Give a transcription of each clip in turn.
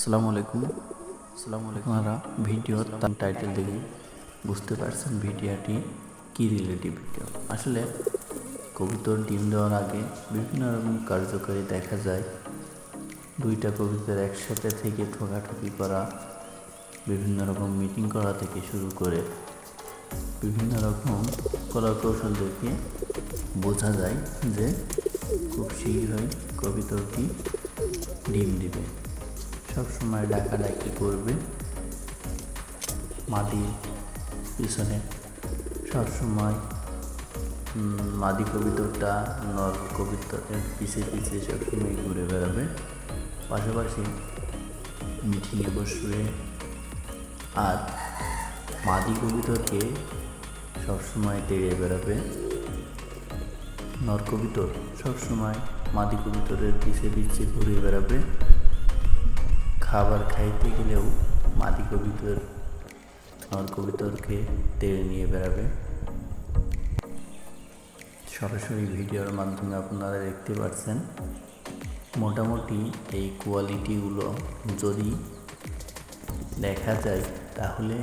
আসসালামু আলাইকুম। আপনারা ভিডিওর টাইটেল দেখে বুঝতে পারছেন ভিডিওটি কি রিলেটিভ ভিডিও। আসলে কবুতর ডিম দেওয়ার আগে বিভিন্ন রকম কার্যকারী দেখা যায়। দুইটা কবুতর একসাথে থেকে ঠোকাঠুকি করা, বিভিন্ন রকম মিটিং করা থেকে শুরু করে বিভিন্ন রকম কলা কৌশল দেখে বোঝা যায় যে খুব শীঘ্রই কবুতরটি ডিম দিবে। সবসময় ডাকাডাকি করবে, মাদির পিছনে সবসময় মাদি কবুতরটা নর কবুতরের পিছিয়ে পিছিয়ে সবসময় ঘুরে বেড়াবে। পাশাপাশি মিটিংয়ে বসবে আর মাদি কবুতরকে সবসময় তেড়ে বেড়াবে। নর কবুতর সবসময় মাদি কবুতরের পিছিয়ে পিছিয়ে ঘুরে বেড়াবে। খাবার খাইতে গেলেও মাদি কবুতর নর কবুতরকে তেড়ে নিয়ে বেড়াবে। সরাসরি ভিডিওর মাধ্যমে আপনারা দেখতে পাচ্ছেন। মোটামুটি এই কোয়ালিটিগুলো যদি দেখা যায় তাহলে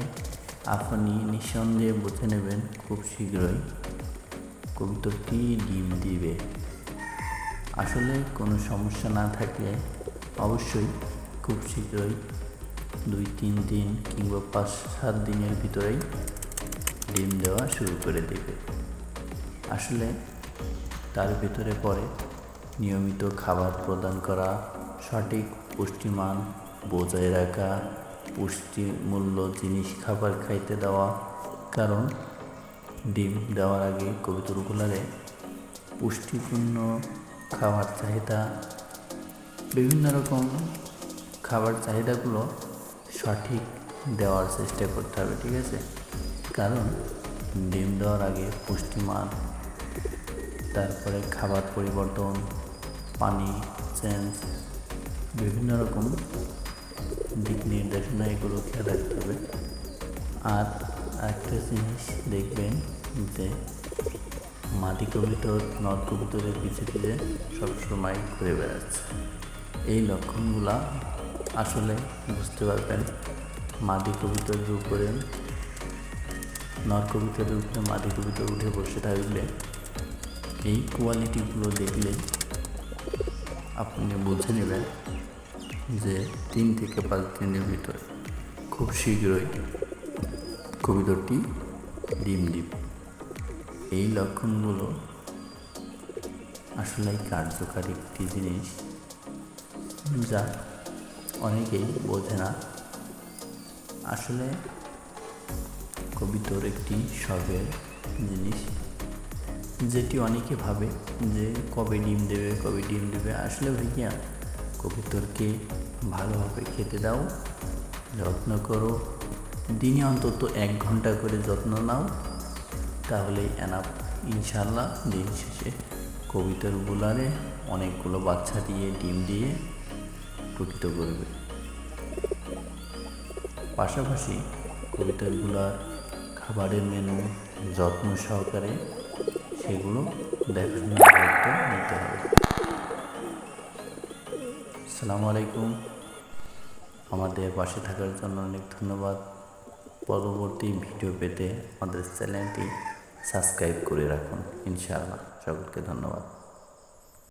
আপনি নিঃসন্দেহে বুঝে নেবেন খুব শীঘ্রই কবুতরটি ডিম দিবে। আসলে কোনো সমস্যা না থাকলে অবশ্যই খুব শীঘ্রই 2-3 দিন কিংবা 5-7 দিনের ভিতরেই ডিম দেওয়া শুরু করে দেবে। আসলে তার ভিতরে পড়ে নিয়মিত খাবার প্রদান করা, সঠিক পুষ্টিমান বজায় রাখা, পুষ্টিমূল্য জিনিস খাবার খাইতে দেওয়া। কারণ ডিম দেওয়ার আগে কবুতরগুলোরে পুষ্টিপূর্ণ খাবার চাহিদা, বিভিন্ন রকম খাবার চাহিদাগুলো সঠিক দেওয়ার চেষ্টা করতে হবে, ঠিক আছে? কারণ ডিম দেওয়ার আগে পুষ্টিমান, তারপরে খাবার পরিবর্তন, পানি চেঞ্জ, বিভিন্ন রকম দিক নির্দেশনা এগুলো খেয়াল রাখতে হবে। আর একটা জিনিস দেখবেন যে মাদি কবুতর নর কবুতরের পিছে পিছে সবসময় ঘুরে বেড়াচ্ছে। এই লক্ষণগুলা আসলে বুঝতে পারবেন মাদি কবুতরের উপরে নর কবুতরের উপরে মাদি কবুতর উঠে বসে থাকলে। এই কোয়ালিটিগুলো দেখলে আপনি বুঝে নেবেন যে 3 থেকে 5 দিনের ভিতরে খুব শীঘ্রই কবুতরটি ডিম দিবে। এই লক্ষণগুলো আসলে কার্যকারী একটি জিনিস যা অনেকেই বোঝে না। আসলে কবুতর একটি শখের জিনিস, যেটি অনেকে ভাবে যে কবে ডিম দেবে। আসলে ভাইয়া কবুতরকে ভালোভাবে খেতে দাও, যত্ন করো, দিনে অন্তত 1 ঘন্টা করে যত্ন নাও, তাহলেই এনাফ। ইনশাল্লাহ দিন শেষে কবুতরগুলারে অনেকগুলো বাচ্চা দিয়ে ডিম দিয়ে প্রকৃত করবে। পাশাপাশি কবুতরগুলার খাবারের মেনু যত্ন সহকারে সেগুলো দেখাশোনার দায়িত্ব নিতে হবে। আসসালামু আলাইকুম। আমাদের পাশে থাকার জন্য অনেক ধন্যবাদ। পরবর্তী ভিডিও পেতে আমাদের চ্যানেলটি সাবস্ক্রাইব করে রাখুন। ইনশাআল্লাহ সকলকে ধন্যবাদ।